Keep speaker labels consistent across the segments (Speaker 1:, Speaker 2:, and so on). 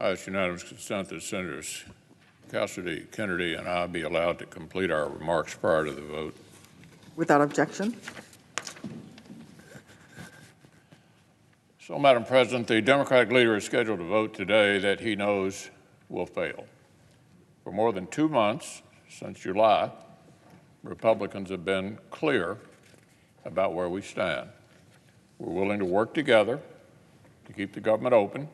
Speaker 1: I ask unanimous consent that Senators Cassidy, Kennedy, and I be allowed to complete our remarks prior to the vote.
Speaker 2: Without objection.
Speaker 1: So, Madam President, the Democratic leader is scheduled to vote today that he knows will fail. For more than 2 months, since July, Republicans have been clear about where we stand. We're willing to work together to keep the government open.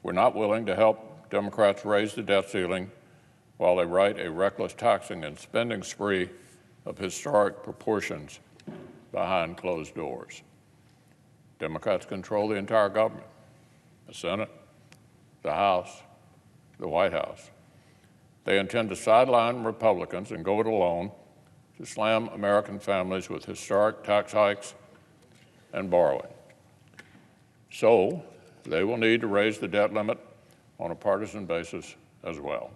Speaker 1: We're not willing to help Democrats raise the debt ceiling while they write a reckless taxing and spending spree of historic proportions behind closed doors. Democrats control the entire government, the Senate, the House, the White House. They intend to sideline Republicans and go it alone to slam American families with historic tax hikes and borrowing. So they will need to raise the debt limit on a partisan basis as well.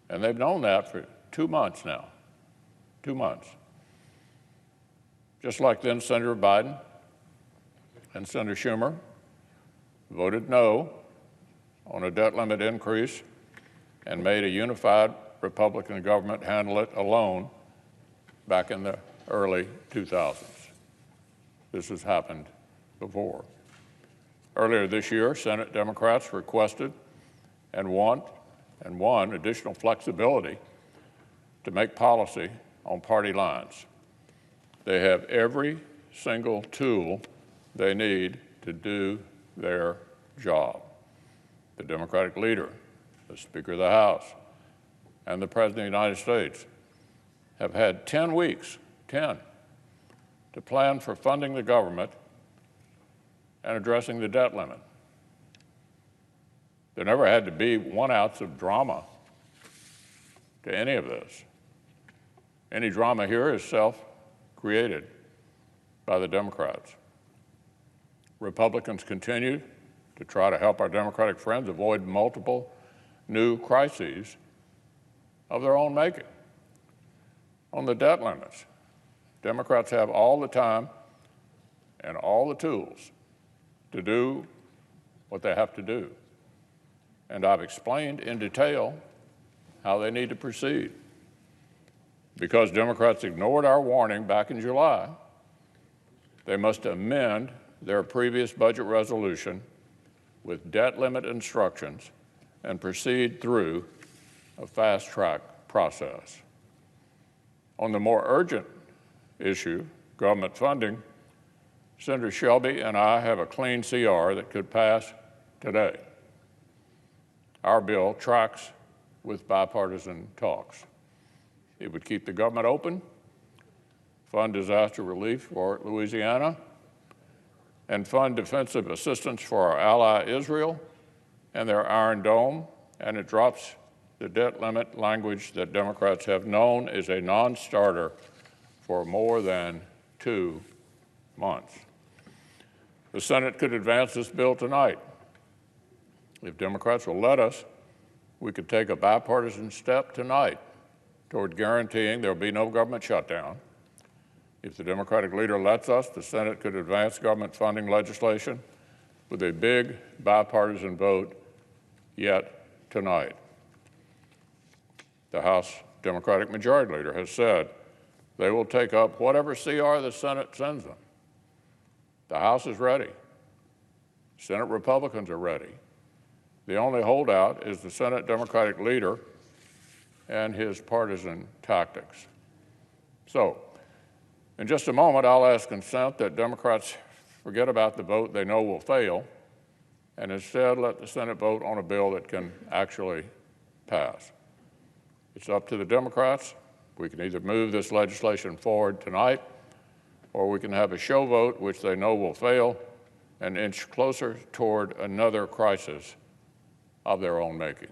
Speaker 1: And they've known that for 2 months now, 2 months. Just like then Senator Biden and Senator Schumer voted no on a debt limit increase and made a unified Republican government handle it alone back in the early 2000s. This has happened before. Earlier this year, Senate Democrats requested and won additional flexibility to make policy on party lines. They have every single tool they need to do their job. The Democratic leader, the Speaker of the House, and the President of the United States have had 10 weeks, 10, to plan for funding the government and addressing the debt limit. There never had to be 1 ounce of drama to any of this. Any drama here is self-created by the Democrats. Republicans continue to try to help our Democratic friends avoid multiple new crises of their own making. On the debt limits, Democrats have all the time and all the tools to do what they have to do. And I've explained in detail how they need to proceed. Because Democrats ignored our warning back in July, they must amend their previous budget resolution with debt limit instructions and proceed through a fast-track process. On the more urgent issue, government funding, Senator Shelby and I have a clean CR that could pass today. Our bill tracks with bipartisan talks. It would keep the government open, fund disaster relief for Louisiana, and fund defensive assistance for our ally Israel and their Iron Dome, and it drops the debt limit language that Democrats have known is a non-starter for more than 2 months. The Senate could advance this bill tonight. If Democrats will let us, we could take a bipartisan step tonight toward guaranteeing there will be no government shutdown. If the Democratic leader lets us, the Senate could advance government funding legislation with a big bipartisan vote yet tonight. The House Democratic Majority Leader has said they will take up whatever CR the Senate sends them. The House is ready. Senate Republicans are ready. The only holdout is the Senate Democratic leader and his partisan tactics. So, in just a moment, I'll ask consent that Democrats forget about the vote they know will fail and instead let the Senate vote on a bill that can actually pass. It's up to the Democrats. We can either move this legislation forward tonight, or we can have a show vote, which they know will fail, and inch closer toward another crisis of their own making.